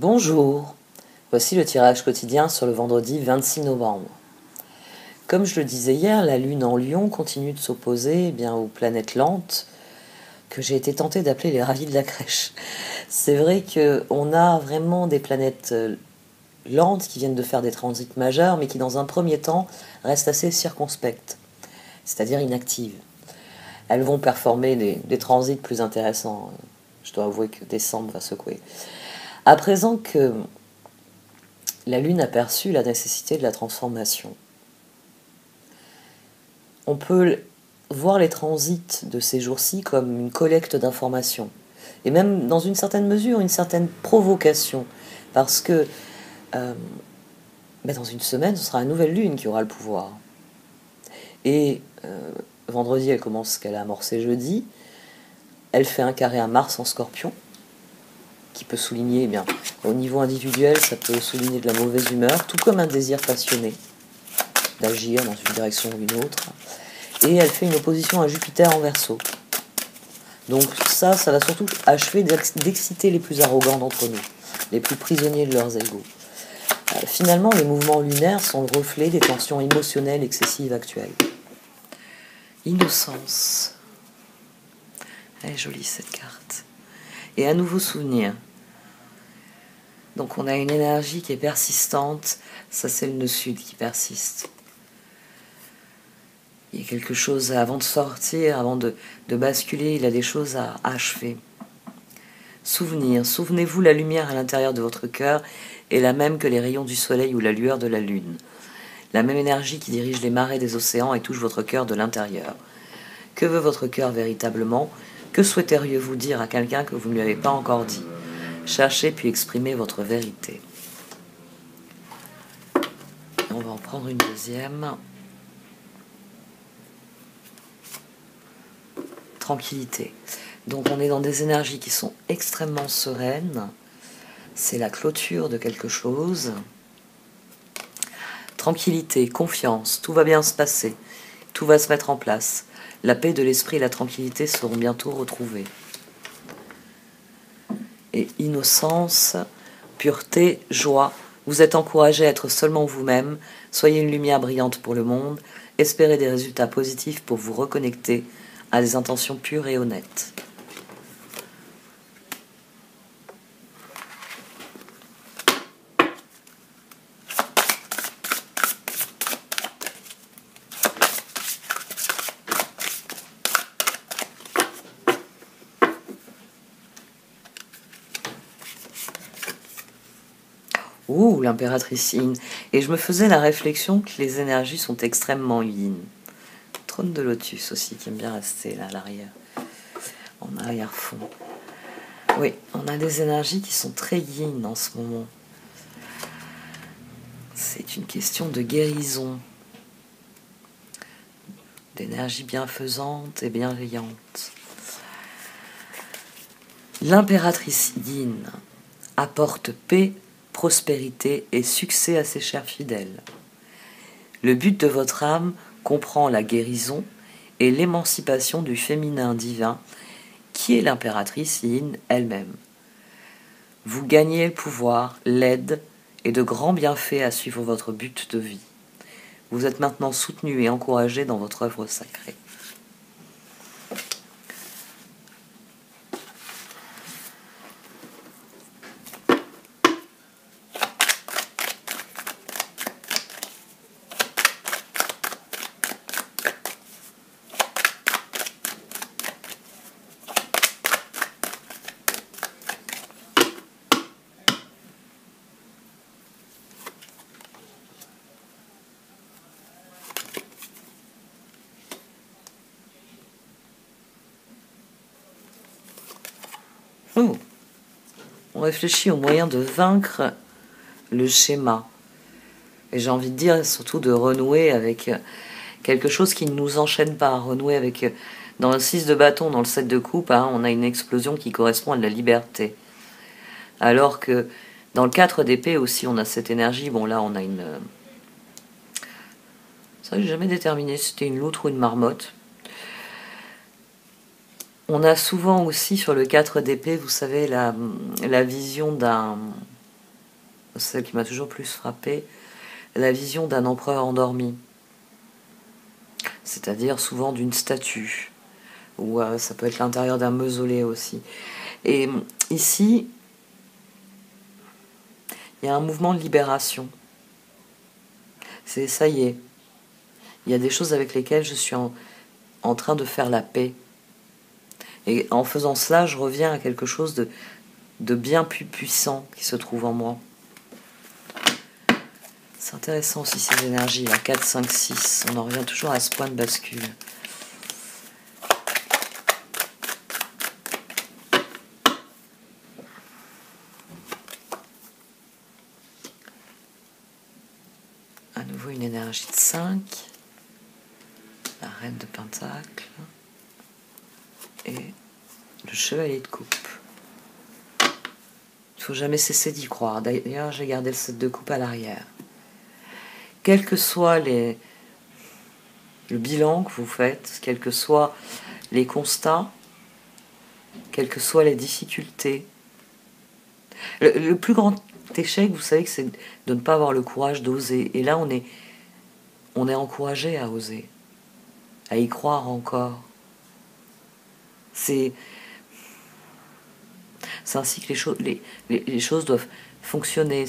Bonjour, voici le tirage quotidien sur le vendredi 26 novembre. Comme je le disais hier, la Lune en Lion continue de s'opposer aux planètes lentes que j'ai été tentée d'appeler les ravis de la crèche. C'est vrai qu'on a vraiment des planètes lentes qui viennent de faire des transits majeurs, mais qui dans un premier temps restent assez circonspectes, c'est-à-dire inactives. Elles vont performer des transits plus intéressants. Je dois avouer que décembre va secouer. À présent que la Lune a perçu la nécessité de la transformation, on peut voir les transits de ces jours-ci comme une collecte d'informations, et même dans une certaine mesure une certaine provocation, parce que dans une semaine, ce sera la nouvelle Lune qui aura le pouvoir. Et vendredi, elle commence ce qu'elle a amorcé jeudi. Elle fait un carré à Mars en Scorpion, qui peut souligner, au niveau individuel, ça peut souligner de la mauvaise humeur, tout comme un désir passionné d'agir dans une direction ou une autre. Et elle fait une opposition à Jupiter en Verseau. Donc ça va surtout achever d'exciter les plus arrogants d'entre nous, les plus prisonniers de leurs égos. Finalement, les mouvements lunaires sont le reflet des tensions émotionnelles excessives actuelles. Innocence. Elle est jolie cette carte. Et à nouveau souvenir. Donc on a une énergie qui est persistante, ça c'est le nœud sud qui persiste. Il y a quelque chose avant de sortir, avant de basculer, il a des choses à achever. Souvenir, souvenez-vous, la lumière à l'intérieur de votre cœur est la même que les rayons du soleil ou la lueur de la lune. La même énergie qui dirige les marées des océans et touche votre cœur de l'intérieur. Que veut votre cœur véritablement? Que souhaiteriez-vous dire à quelqu'un que vous ne lui avez pas encore dit? Cherchez puis exprimez votre vérité. On va en prendre une deuxième. Tranquillité. Donc on est dans des énergies qui sont extrêmement sereines. C'est la clôture de quelque chose. Tranquillité, confiance, tout va bien se passer. Tout va se mettre en place. La paix de l'esprit et la tranquillité seront bientôt retrouvées. Et innocence, pureté, joie. Vous êtes encouragé à être seulement vous-même. Soyez une lumière brillante pour le monde. Espérez des résultats positifs pour vous reconnecter à des intentions pures et honnêtes. Ouh, l'impératrice yin. Et je me faisais la réflexion que les énergies sont extrêmement yin. Trône de lotus aussi, qui aime bien rester là à l'arrière, en arrière-fond. Oui, on a des énergies qui sont très yin en ce moment. C'est une question de guérison, d'énergie bienfaisante et bienveillante. L'impératrice yin apporte paix, prospérité et succès à ses chers fidèles. Le but de votre âme comprend la guérison et l'émancipation du féminin divin, qui est l'impératrice yin elle-même. Vous gagnez le pouvoir, l'aide et de grands bienfaits à suivre votre but de vie. Vous êtes maintenant soutenu et encouragé dans votre œuvre sacrée. On réfléchit aux moyens de vaincre le schéma. Et j'ai envie de dire surtout de renouer avec quelque chose qui ne nous enchaîne pas. Renouer avec, dans le 6 de bâton, dans le 7 de coupe, on a une explosion qui correspond à de la liberté. Alors que dans le 4 d'épée aussi, on a cette énergie. Bon, là, on a une... C'est vrai que j'ai jamais déterminé si c'était une loutre ou une marmotte. On a souvent aussi sur le 4 d'épée, vous savez, la vision d'un celle qui m'a toujours plus frappée, la vision d'un empereur endormi. C'est-à-dire souvent d'une statue, ou ça peut être l'intérieur d'un mausolée aussi. Et ici, il y a un mouvement de libération. Ça y est. Il y a des choses avec lesquelles je suis en train de faire la paix. Et en faisant cela, je reviens à quelque chose de bien plus puissant qui se trouve en moi. C'est intéressant aussi ces énergies, là, 4, 5, 6. On en revient toujours à ce point de bascule. À nouveau une énergie de 5. La reine de pentacle. Et le chevalier de coupe. Il ne faut jamais cesser d'y croire. D'ailleurs, j'ai gardé le 7 de coupe à l'arrière. Quel que soit le bilan que vous faites, quels que soient les constats, quelles que soient les difficultés, le plus grand échec, vous savez, que c'est de ne pas avoir le courage d'oser. Et là, on est encouragé à oser, à y croire encore. C'est ainsi que les choses doivent fonctionner.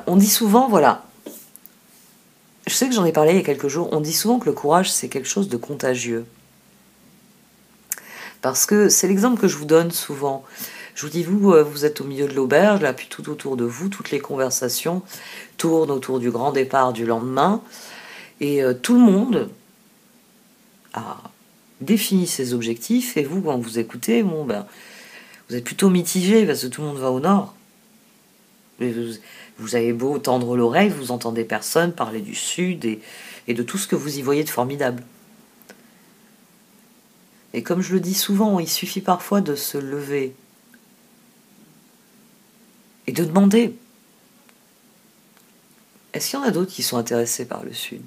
On dit souvent, voilà, je sais que j'en ai parlé il y a quelques jours, on dit souvent que le courage, c'est quelque chose de contagieux. Parce que c'est l'exemple que je vous donne souvent. Je vous dis, vous êtes au milieu de l'auberge, là, puis tout autour de vous, toutes les conversations tournent autour du grand départ du lendemain, et tout le monde a défini ses objectifs, et vous, quand vous écoutez, vous êtes plutôt mitigé, parce que tout le monde va au nord. Vous avez beau tendre l'oreille, vous entendez personne parler du sud et de tout ce que vous y voyez de formidable. Et comme je le dis souvent, il suffit parfois de se lever et de demander, est-ce qu'il y en a d'autres qui sont intéressés par le sud ?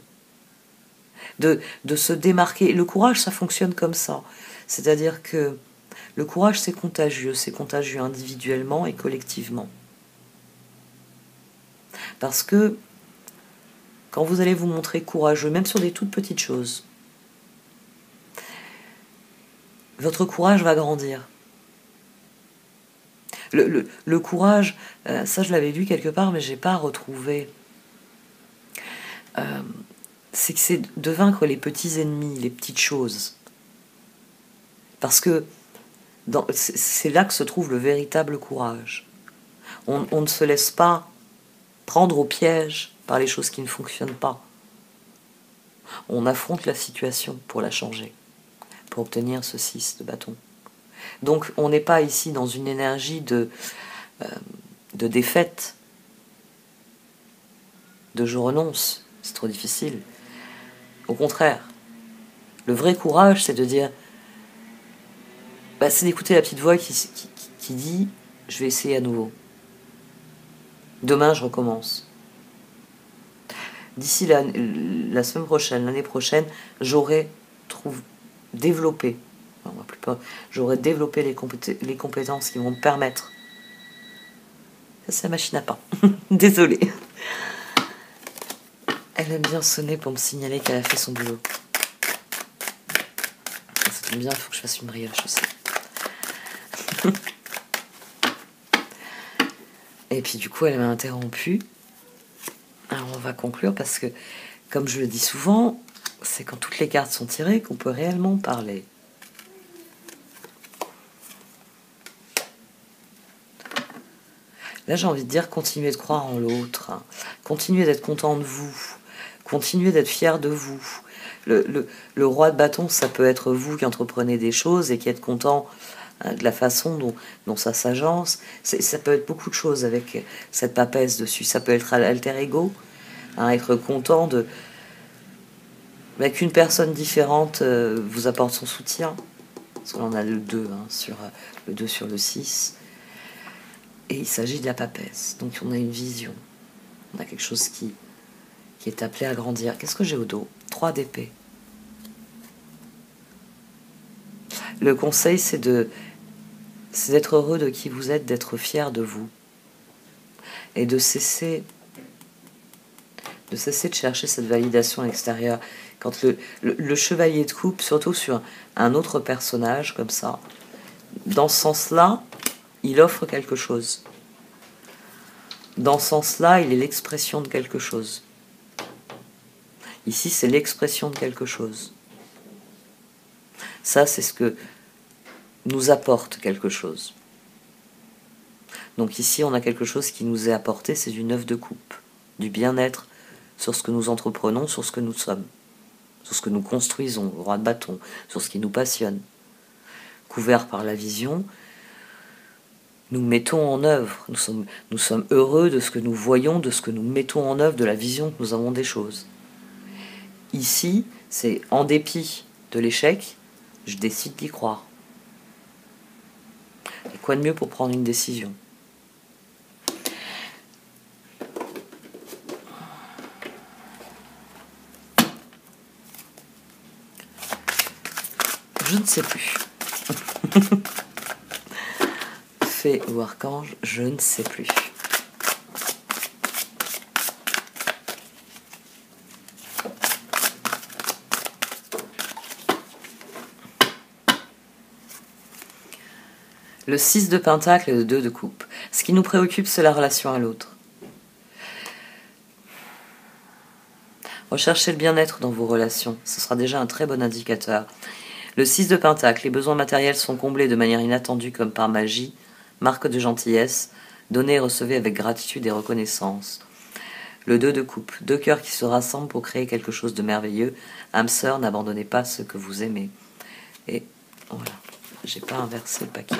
De se démarquer. Le courage, ça fonctionne comme ça. C'est-à-dire que le courage, c'est contagieux individuellement et collectivement. Parce que quand vous allez vous montrer courageux, même sur des toutes petites choses, votre courage va grandir. Le courage, ça je l'avais lu quelque part, mais je n'ai pas retrouvé. C'est que c'est de vaincre les petits ennemis, les petites choses. Parce que c'est là que se trouve le véritable courage. On ne se laisse pas prendre au piège par les choses qui ne fonctionnent pas. On affronte la situation pour la changer, pour obtenir ce 6 de bâton. Donc on n'est pas ici dans une énergie de défaite, de je renonce, c'est trop difficile. Au contraire, le vrai courage, c'est de dire, c'est d'écouter la petite voix qui dit « je vais essayer à nouveau. Demain, je recommence. » D'ici la semaine prochaine, l'année prochaine, j'aurai développé les compétences qui vont me permettre. Ça, c'est la machine à pain. Désolée. Elle aime bien sonner pour me signaler qu'elle a fait son boulot. Ça tombe bien, il faut que je fasse une brioche aussi. Et puis du coup, elle m'a interrompue. Alors on va conclure parce que, comme je le dis souvent, c'est quand toutes les cartes sont tirées qu'on peut réellement parler. Là, j'ai envie de dire, continuez de croire en l'autre, hein. Continuez d'être content de vous, continuez d'être fier de vous. Le roi de bâton, ça peut être vous qui entreprenez des choses et qui êtes content de la façon dont ça s'agence. Ça peut être beaucoup de choses avec cette papesse dessus. Ça peut être alter ego, hein, être content qu'une personne différente vous apporte son soutien. Parce qu'on a le 2, hein, le 2 sur le 6. Et il s'agit de la papesse. Donc on a une vision. On a quelque chose qui est appelé à grandir. Qu'est-ce que j'ai au dos ? 3 d'épée. Le conseil, c'est d'être heureux de qui vous êtes, d'être fier de vous. et de cesser de chercher cette validation extérieure. Quand le chevalier de coupe, surtout sur un autre personnage comme ça, dans ce sens-là, il offre quelque chose. Dans ce sens-là, il est l'expression de quelque chose. Ici, c'est l'expression de quelque chose. Ça, c'est ce que nous apporte quelque chose. Donc ici, on a quelque chose qui nous est apporté, c'est du 9 de coupe, du bien-être sur ce que nous entreprenons, sur ce que nous sommes, sur ce que nous construisons, roi de bâton, sur ce qui nous passionne. Couvert par la vision, nous mettons en œuvre, nous sommes heureux de ce que nous voyons, de ce que nous mettons en œuvre, de la vision que nous avons des choses. Ici, c'est en dépit de l'échec, je décide d'y croire. Et quoi de mieux pour prendre une décision ? Je ne sais plus. Fée ou archange, je ne sais plus. Le 6 de pentacle et le 2 de coupe. Ce qui nous préoccupe, c'est la relation à l'autre. Recherchez le bien-être dans vos relations. Ce sera déjà un très bon indicateur. Le 6 de pentacle. Les besoins matériels sont comblés de manière inattendue comme par magie. Marque de gentillesse. Donnez et recevez avec gratitude et reconnaissance. Le 2 de coupe. Deux cœurs qui se rassemblent pour créer quelque chose de merveilleux. Âme sœur, n'abandonnez pas ceux que vous aimez. Et voilà. J'ai pas inversé le paquet.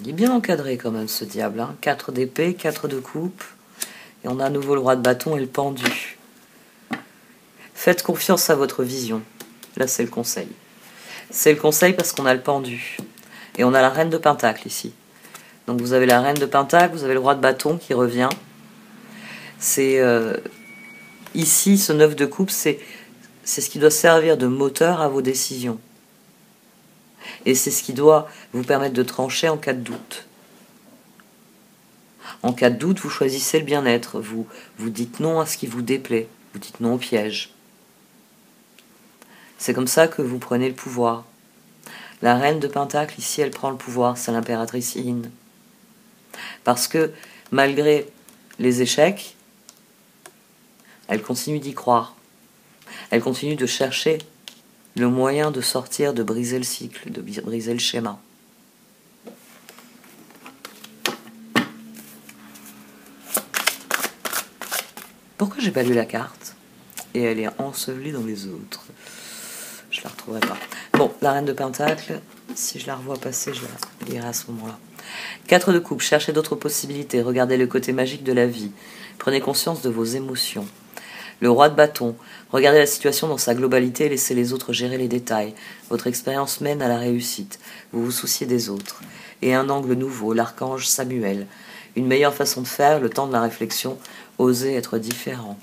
Il est bien encadré quand même ce diable. 4 d'épée, 4 de coupe. Et on a à nouveau le roi de bâton et le pendu. Faites confiance à votre vision. Là, c'est le conseil. C'est le conseil parce qu'on a le pendu. Et on a la reine de pentacle ici. Donc vous avez la reine de pentacle, vous avez le roi de bâton qui revient. C'est ici, ce 9 de coupe, c'est ce qui doit servir de moteur à vos décisions. Et c'est ce qui doit vous permettre de trancher en cas de doute. En cas de doute, vous choisissez le bien-être. Vous dites non à ce qui vous déplaît. Vous dites non au piège. C'est comme ça que vous prenez le pouvoir. La reine de pentacle, ici, elle prend le pouvoir. C'est l'impératrice Yin. Parce que, malgré les échecs, elle continue d'y croire. Elle continue de chercher le moyen de sortir, de briser le cycle, de briser le schéma. Pourquoi j'ai pas lu la carte ? Et elle est ensevelie dans les autres. Je la retrouverai pas. Bon, la reine de pentacle, si je la revois passer, je la lirai à ce moment-là. 4 de coupe, cherchez d'autres possibilités, regardez le côté magique de la vie, prenez conscience de vos émotions. Le roi de bâton, regardez la situation dans sa globalité et laissez les autres gérer les détails. Votre expérience mène à la réussite, vous vous souciez des autres. Et un angle nouveau, l'archange Samuel. Une meilleure façon de faire, le temps de la réflexion, oser être différent.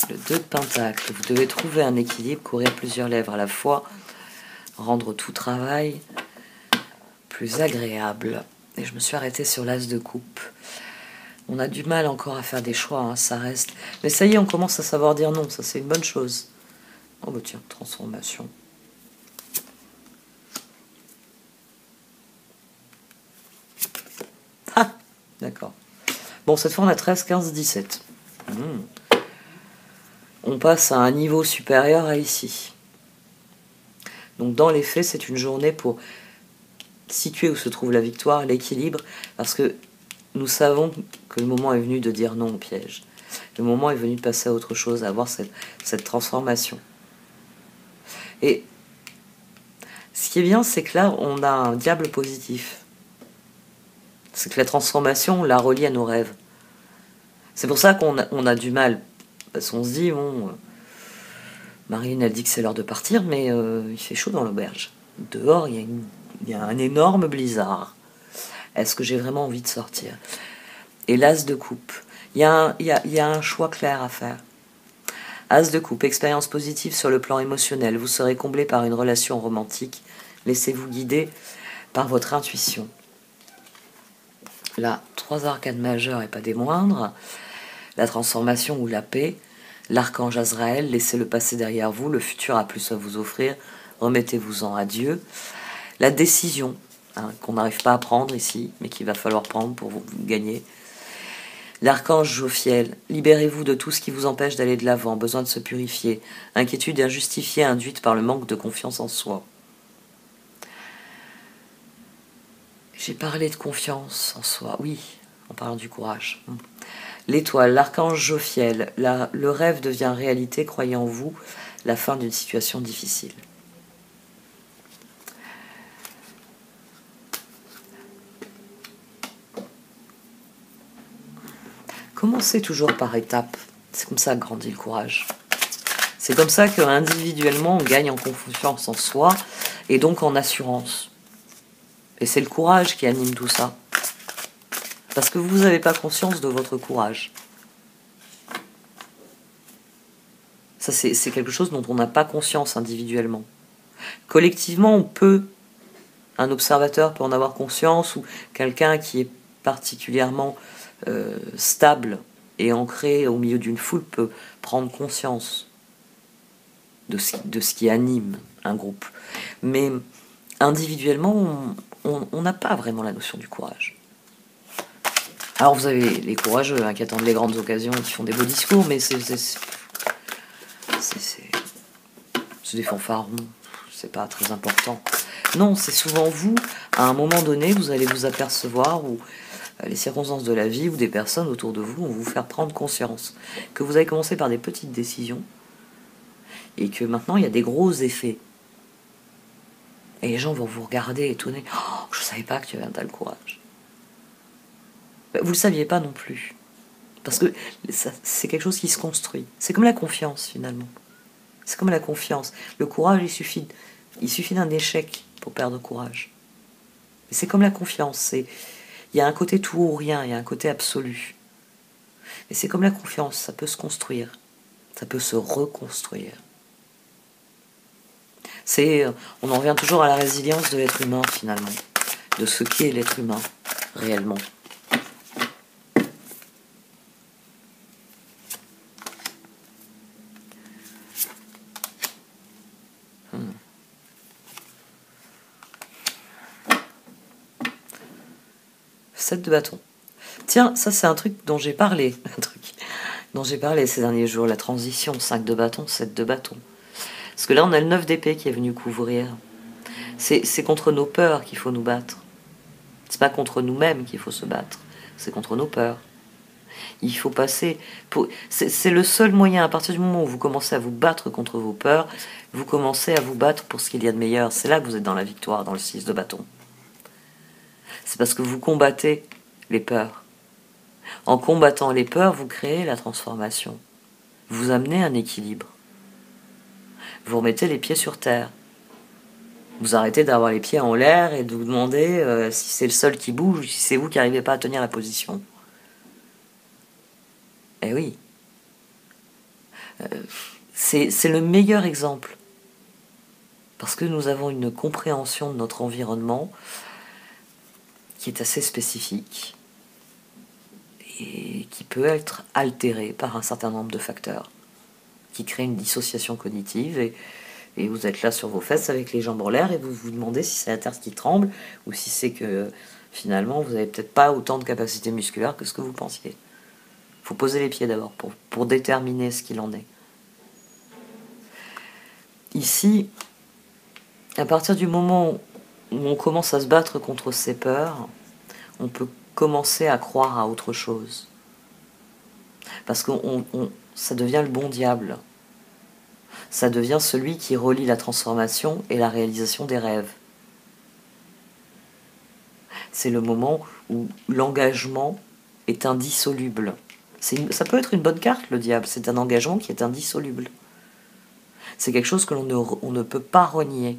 Le 2 de pentacle, vous devez trouver un équilibre, courir plusieurs lèvres à la fois, rendre tout travail plus agréable. Et je me suis arrêtée sur l'as de coupe. On a du mal encore à faire des choix, ça reste. Mais ça y est, on commence à savoir dire non, ça c'est une bonne chose. Oh bah tiens, transformation. Ah, d'accord. Bon, cette fois on a 13, 15, 17. On passe à un niveau supérieur à ici. Donc dans les faits, c'est une journée pour situer où se trouve la victoire, l'équilibre, parce que nous savons que le moment est venu de dire non au piège. Le moment est venu de passer à autre chose, à avoir cette transformation. Et ce qui est bien, c'est que là, on a un diable positif. C'est que la transformation, on la relie à nos rêves. C'est pour ça qu'on a du mal. Parce qu'on se dit, bon, Marine, elle dit que c'est l'heure de partir, mais il fait chaud dans l'auberge. Dehors, il y a un énorme blizzard. Est-ce que j'ai vraiment envie de sortir? Et l'as de coupe. Il y a un choix clair à faire. As de coupe, expérience positive sur le plan émotionnel. Vous serez comblé par une relation romantique. Laissez-vous guider par votre intuition. Là, 3 arcades majeures et pas des moindres. La transformation ou la paix. L'archange Azraël, laissez-le passer derrière vous. Le futur a plus à vous offrir. Remettez-vous-en à Dieu. La décision, qu'on n'arrive pas à prendre ici, mais qu'il va falloir prendre pour vous gagner. L'archange Jophiel, libérez-vous de tout ce qui vous empêche d'aller de l'avant, besoin de se purifier, inquiétude injustifiée induite par le manque de confiance en soi. J'ai parlé de confiance en soi, oui, en parlant du courage. L'étoile, l'archange Jophiel, le rêve devient réalité, croyez en vous, la fin d'une situation difficile. Commencez toujours par étapes. C'est comme ça que grandit le courage. C'est comme ça qu'individuellement, on gagne en confiance en soi et donc en assurance. Et c'est le courage qui anime tout ça. Parce que vous n'avez pas conscience de votre courage. Ça, c'est quelque chose dont on n'a pas conscience individuellement. Collectivement, un observateur peut en avoir conscience, ou quelqu'un qui est particulièrement stable et ancré au milieu d'une foule peut prendre conscience de ce qui anime un groupe. Mais individuellement, on n'a pas vraiment la notion du courage. Alors vous avez les courageux qui attendent les grandes occasions et qui font des beaux discours, mais c'est des fanfarons, c'est pas très important. Non, c'est souvent vous, à un moment donné, vous allez vous apercevoir, ou les circonstances de la vie ou des personnes autour de vous vont vous faire prendre conscience que vous avez commencé par des petites décisions et que maintenant il y a des gros effets. Et les gens vont vous regarder étonnés. Oh, je ne savais pas que tu avais un tel courage. Vous ne le saviez pas non plus. Parce que c'est quelque chose qui se construit. C'est comme la confiance finalement. C'est comme la confiance. Le courage, il suffit d'un échec pour perdre courage. Et c'est comme la confiance. Il y a un côté tout ou rien, il y a un côté absolu. Et c'est comme la confiance, ça peut se construire, ça peut se reconstruire. On en revient toujours à la résilience de l'être humain finalement, de ce qu'est l'être humain réellement. Sept de bâton. Tiens, ça c'est un truc dont j'ai parlé. Ces derniers jours. La transition, 5 de bâton, 7 de bâton. Parce que là on a le 9 d'épée qui est venu couvrir. C'est contre nos peurs qu'il faut nous battre. C'est pas contre nous-mêmes qu'il faut se battre. C'est contre nos peurs. Il faut passer... C'est le seul moyen, à partir du moment où vous commencez à vous battre contre vos peurs, vous commencez à vous battre pour ce qu'il y a de meilleur. C'est là que vous êtes dans la victoire, dans le 6 de bâton. C'est parce que vous combattez les peurs. En combattant les peurs, vous créez la transformation. Vous amenez un équilibre. Vous remettez les pieds sur terre. Vous arrêtez d'avoir les pieds en l'air et de vous demander si c'est le sol qui bouge ou si c'est vous qui n'arrivez pas à tenir la position. Eh oui. C'est le meilleur exemple. Parce que nous avons une compréhension de notre environnement qui est assez spécifique et qui peut être altérée par un certain nombre de facteurs qui créent une dissociation cognitive et vous êtes là sur vos fesses avec les jambes en l'air et vous vous demandez si c'est la terre qui tremble ou si c'est que finalement vous n'avez peut-être pas autant de capacité musculaire que ce que vous pensiez. Il faut poser les pieds d'abord pour déterminer ce qu'il en est. Ici, à partir du moment où on commence à se battre contre ses peurs, on peut commencer à croire à autre chose. Parce que ça devient le bon diable. Ça devient celui qui relie la transformation et la réalisation des rêves. C'est le moment où l'engagement est indissoluble. Ça peut être une bonne carte, le diable. C'est un engagement qui est indissoluble. C'est quelque chose que on ne peut pas renier.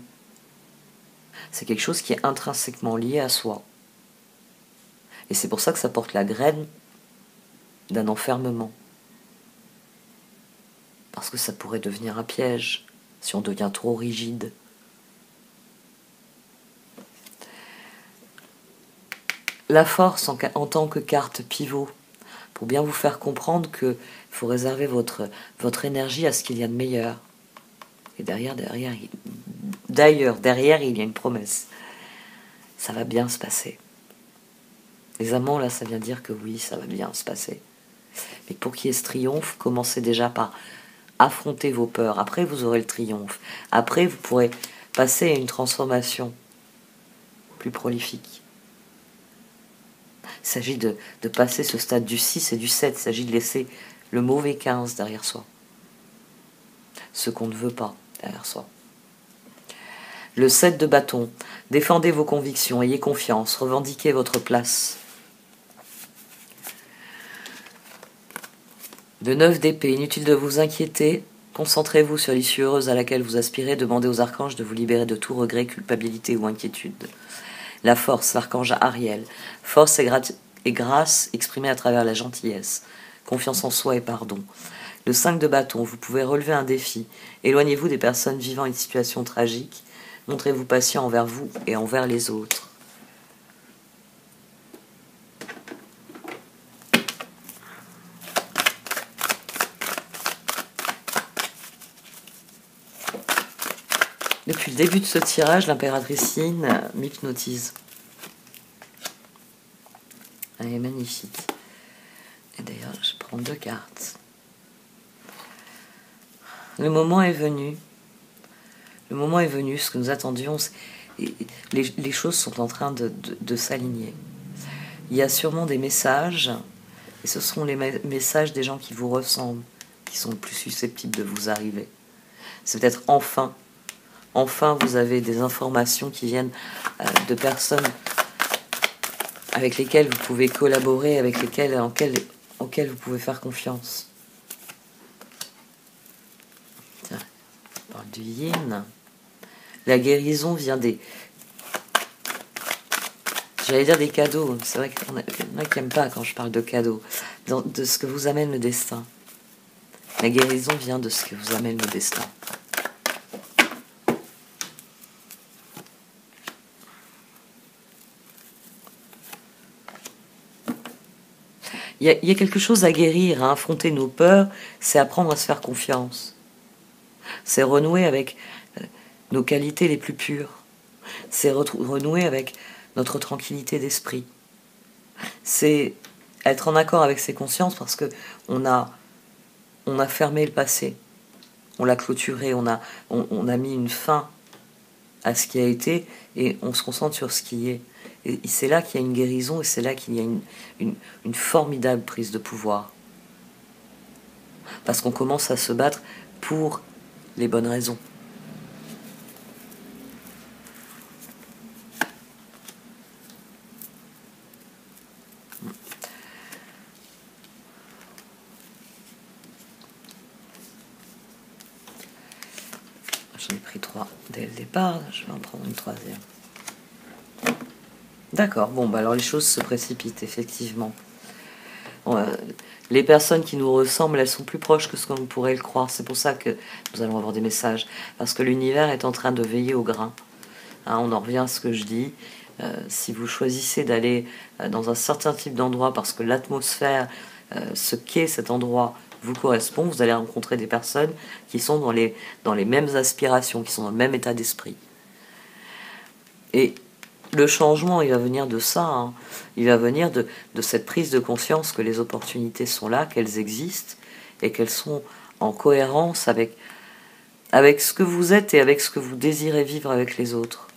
C'est quelque chose qui est intrinsèquement lié à soi. Et c'est pour ça que ça porte la graine d'un enfermement. Parce que ça pourrait devenir un piège si on devient trop rigide. La force en tant que carte pivot, pour bien vous faire comprendre qu'il faut réserver votre énergie à ce qu'il y a de meilleur. Et derrière, il y a une promesse. Ça va bien se passer. Les amants, là, ça vient dire que oui, ça va bien se passer. Mais pour qu'il y ait ce triomphe, commencez déjà par affronter vos peurs. Après, vous aurez le triomphe. Après, vous pourrez passer à une transformation plus prolifique. Il s'agit de passer ce stade du 6 et du 7. Il s'agit de laisser le mauvais 15 derrière soi. Ce qu'on ne veut pas derrière soi. Le 7 de bâton. Défendez vos convictions, ayez confiance, revendiquez votre place. Le 9 d'épée. Inutile de vous inquiéter. Concentrez-vous sur l'issue heureuse à laquelle vous aspirez. Demandez aux archanges de vous libérer de tout regret, culpabilité ou inquiétude. La force, l'archange Ariel. Force et grâce exprimée à travers la gentillesse. Confiance en soi et pardon. Le 5 de bâton. Vous pouvez relever un défi. Éloignez-vous des personnes vivant une situation tragique. Montrez-vous patient envers vous et envers les autres. Depuis le début de ce tirage, l'impératrice Yin m'hypnotise. Elle est magnifique. Et d'ailleurs, je prends 2 cartes. Le moment est venu. Le moment est venu, ce que nous attendions, les choses sont en train de s'aligner. Il y a sûrement des messages, et ce seront les messages des gens qui vous ressemblent, qui sont le plus susceptibles de vous arriver. C'est peut-être enfin vous avez des informations qui viennent de personnes avec lesquelles vous pouvez collaborer, auxquelles vous pouvez faire confiance. Tiens, on parle du yin. La guérison vient j'allais dire des cadeaux. C'est vrai qu'il y en a qui n'aiment pas quand je parle de cadeaux. De ce que vous amène le destin. La guérison vient de ce que vous amène le destin. Il y a quelque chose à guérir, à affronter nos peurs, c'est apprendre à se faire confiance. C'est renouer avec nos qualités les plus pures. C'est renouer avec notre tranquillité d'esprit. C'est être en accord avec ses consciences parce que on a fermé le passé. On l'a clôturé, on a mis une fin à ce qui a été et on se concentre sur ce qui est. Et c'est là qu'il y a une guérison et c'est là qu'il y a une formidable prise de pouvoir. Parce qu'on commence à se battre pour les bonnes raisons. J'en ai pris 3 dès le départ, je vais en prendre une 3e. D'accord, bon, alors les choses se précipitent, effectivement. Les personnes qui nous ressemblent, elles sont plus proches que ce qu'on pourrait le croire. C'est pour ça que nous allons avoir des messages. Parce que l'univers est en train de veiller au grain. Hein, on en revient à ce que je dis. Si vous choisissez d'aller dans un certain type d'endroit parce que l'atmosphère, ce qu'est cet endroit, vous correspond, vous allez rencontrer des personnes qui sont dans les mêmes aspirations, qui sont dans le même état d'esprit. Et le changement, il va venir de ça. Hein. Il va venir de cette prise de conscience que les opportunités sont là, qu'elles existent et qu'elles sont en cohérence avec ce que vous êtes et avec ce que vous désirez vivre avec les autres.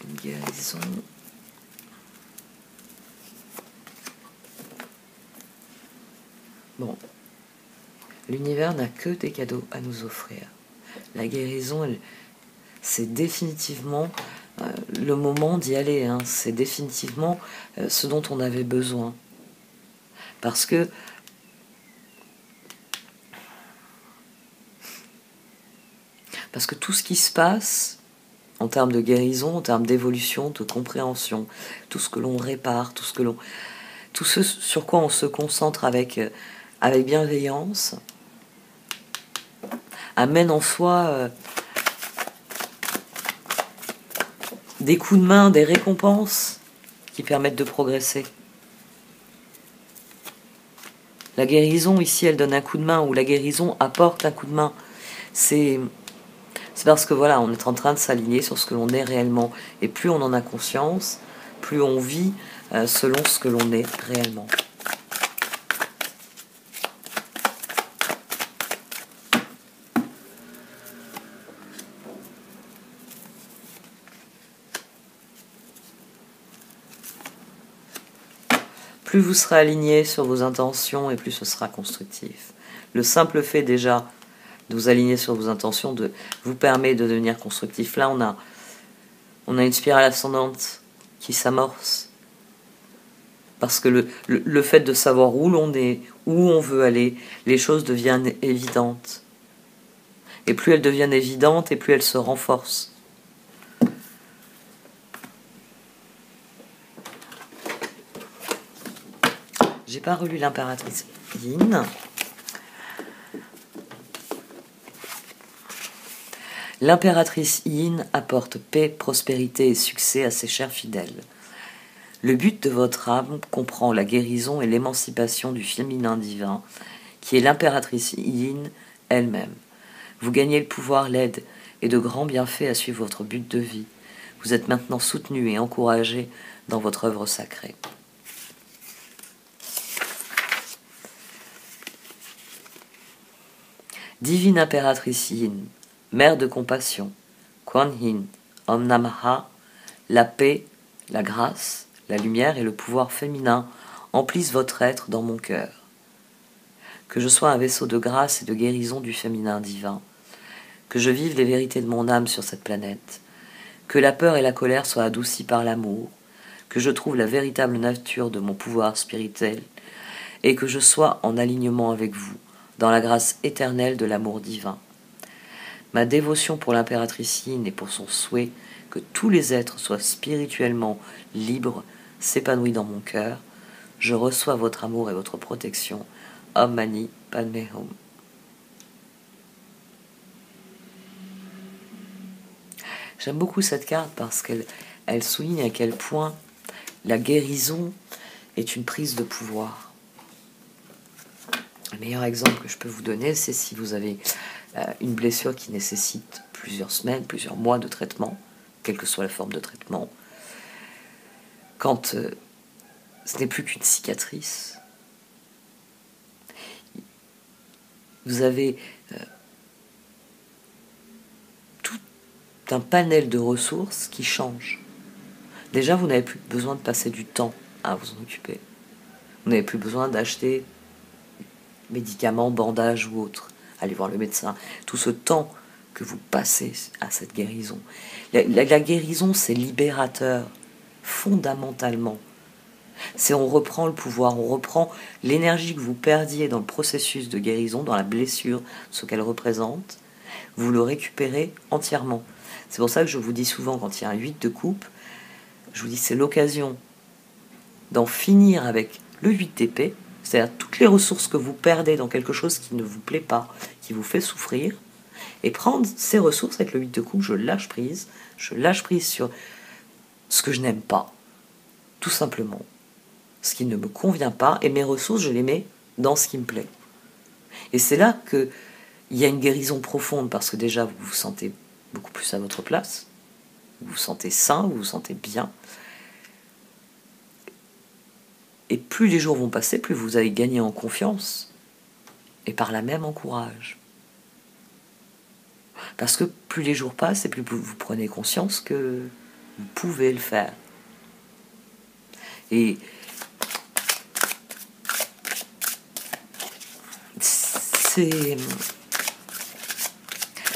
Une guérison. Bon. L'univers n'a que des cadeaux à nous offrir. La guérison, c'est définitivement le moment d'y aller. Hein. C'est définitivement ce dont on avait besoin. Parce que tout ce qui se passe, en termes de guérison, en termes d'évolution, de compréhension, tout ce que l'on répare, tout ce sur quoi on se concentre avec bienveillance, amène en soi des coups de main, des récompenses qui permettent de progresser. La guérison, ici, elle donne un coup de main, ou la guérison apporte un coup de main. C'est parce que voilà, on est en train de s'aligner sur ce que l'on est réellement. Et plus on en a conscience, plus on vit selon ce que l'on est réellement. Plus vous serez aligné sur vos intentions et plus ce sera constructif. Le simple fait déjà de vous aligner sur vos intentions vous permet de devenir constructif. Là, on a une spirale ascendante qui s'amorce. Parce que le fait de savoir où l'on est, où on veut aller, les choses deviennent évidentes. Et plus elles deviennent évidentes, et plus elles se renforcent. J'ai pas relu l'impératrice Yin. L'impératrice Yin apporte paix, prospérité et succès à ses chers fidèles. Le but de votre âme comprend la guérison et l'émancipation du féminin divin, qui est l'impératrice Yin elle-même. Vous gagnez le pouvoir, l'aide et de grands bienfaits à suivre votre but de vie. Vous êtes maintenant soutenu et encouragé dans votre œuvre sacrée. Divine impératrice Yin, mère de compassion, Kuan Yin, Om Namaha, la paix, la grâce, la lumière et le pouvoir féminin emplissent votre être dans mon cœur. Que je sois un vaisseau de grâce et de guérison du féminin divin. Que je vive les vérités de mon âme sur cette planète. Que la peur et la colère soient adoucies par l'amour. Que je trouve la véritable nature de mon pouvoir spirituel. Et que je sois en alignement avec vous, dans la grâce éternelle de l'amour divin. Ma dévotion pour l'impératrice Yin et pour son souhait que tous les êtres soient spirituellement libres s'épanouit dans mon cœur. Je reçois votre amour et votre protection. Om Mani Padme Hum. J'aime beaucoup cette carte parce qu'elle souligne à quel point la guérison est une prise de pouvoir. Le meilleur exemple que je peux vous donner, c'est si vous avez une blessure qui nécessite plusieurs semaines, plusieurs mois de traitement, quelle que soit la forme de traitement. Quand ce n'est plus qu'une cicatrice, vous avez tout un panel de ressources qui change. Déjà, vous n'avez plus besoin de passer du temps à vous en occuper. Vous n'avez plus besoin d'acheter médicaments, bandages ou autres, aller voir le médecin. Tout ce temps que vous passez à cette guérison. La guérison, c'est libérateur, fondamentalement. C'est on reprend le pouvoir, on reprend l'énergie que vous perdiez dans le processus de guérison, dans la blessure, ce qu'elle représente, vous le récupérez entièrement. C'est pour ça que je vous dis souvent, quand il y a un 8 de coupe, je vous dis c'est l'occasion d'en finir avec le 8 d'épée, c'est-à-dire toutes les ressources que vous perdez dans quelque chose qui ne vous plaît pas, qui vous fait souffrir, et prendre ces ressources avec le 8 de coupe, je lâche prise sur ce que je n'aime pas, tout simplement, ce qui ne me convient pas, et mes ressources, je les mets dans ce qui me plaît. Et c'est là qu'il y a une guérison profonde, parce que déjà, vous vous sentez beaucoup plus à votre place, vous vous sentez sain, vous vous sentez bien, et plus les jours vont passer, plus vous allez gagner en confiance, et par là même en courage. Parce que plus les jours passent, et plus vous prenez conscience que vous pouvez le faire. Et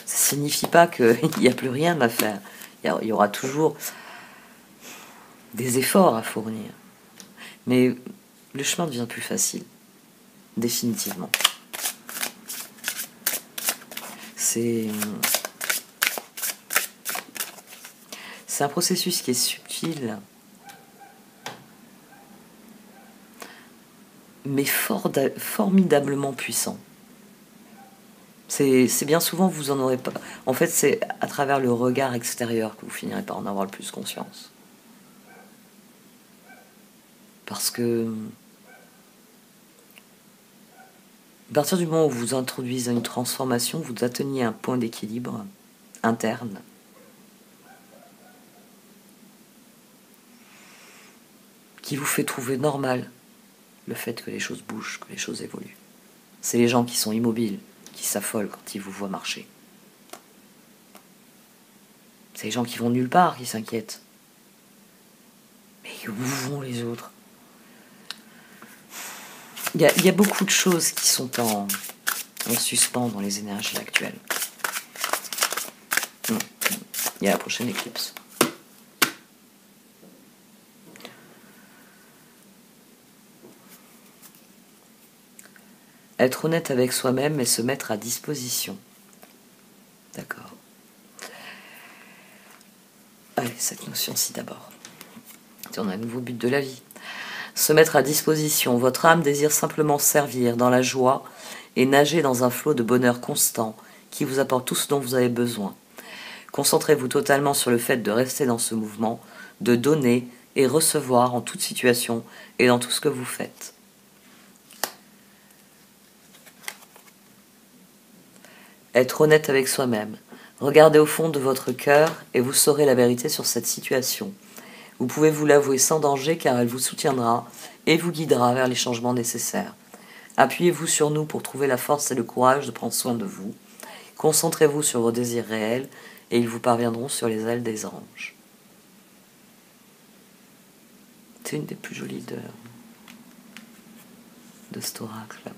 Ça signifie pas qu'il n'y a plus rien à faire. Il y aura toujours des efforts à fournir. Mais le chemin devient plus facile. Définitivement. C'est un processus qui est subtil, mais formidablement puissant. C'est bien souvent, vous en aurez pas. En fait, c'est à travers le regard extérieur que vous finirez par en avoir le plus conscience. Parce que, à partir du moment où vous introduisez une transformation, vous atteignez un point d'équilibre interne. Qui vous fait trouver normal le fait que les choses bougent, que les choses évoluent. C'est les gens qui sont immobiles, qui s'affolent quand ils vous voient marcher. C'est les gens qui vont nulle part qui s'inquiètent. Mais où vont les autres? Il y a beaucoup de choses qui sont en suspens dans les énergies actuelles. Il y a la prochaine éclipse. Être honnête avec soi-même et se mettre à disposition. D'accord. Allez, cette notion-ci d'abord. On a un nouveau but de la vie. Se mettre à disposition. Votre âme désire simplement servir dans la joie et nager dans un flot de bonheur constant qui vous apporte tout ce dont vous avez besoin. Concentrez-vous totalement sur le fait de rester dans ce mouvement, de donner et recevoir en toute situation et dans tout ce que vous faites. Être honnête avec soi-même. Regardez au fond de votre cœur et vous saurez la vérité sur cette situation. Vous pouvez vous l'avouer sans danger car elle vous soutiendra et vous guidera vers les changements nécessaires. Appuyez-vous sur nous pour trouver la force et le courage de prendre soin de vous. Concentrez-vous sur vos désirs réels et ils vous parviendront sur les ailes des anges. C'est une des plus jolies de cet oracle.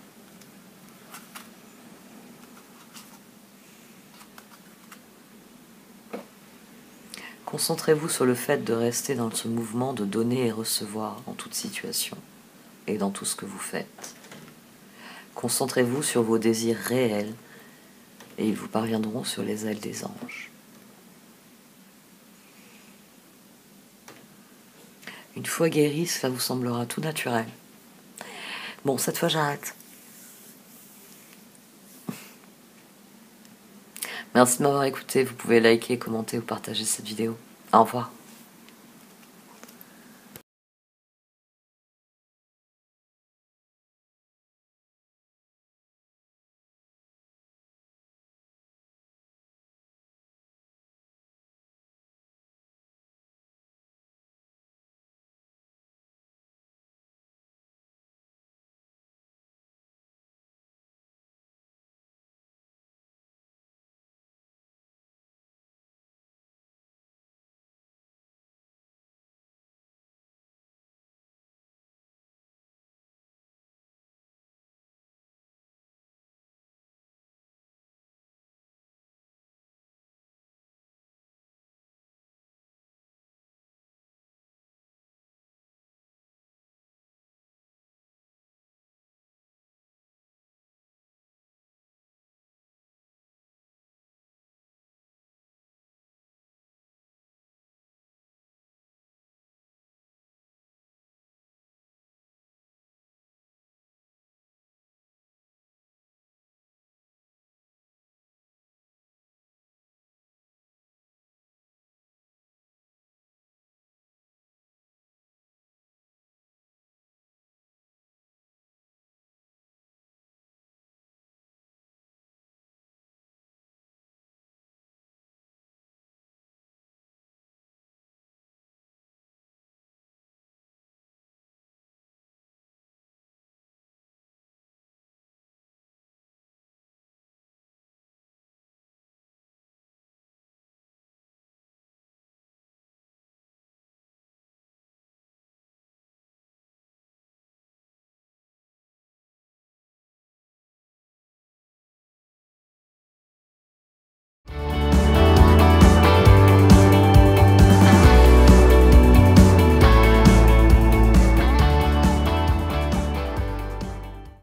Concentrez-vous sur le fait de rester dans ce mouvement de donner et recevoir en toute situation et dans tout ce que vous faites. Concentrez-vous sur vos désirs réels et ils vous parviendront sur les ailes des anges. Une fois guéri, cela vous semblera tout naturel. Bon, cette fois j'arrête. Merci de m'avoir écouté. Vous pouvez liker, commenter ou partager cette vidéo. Au revoir.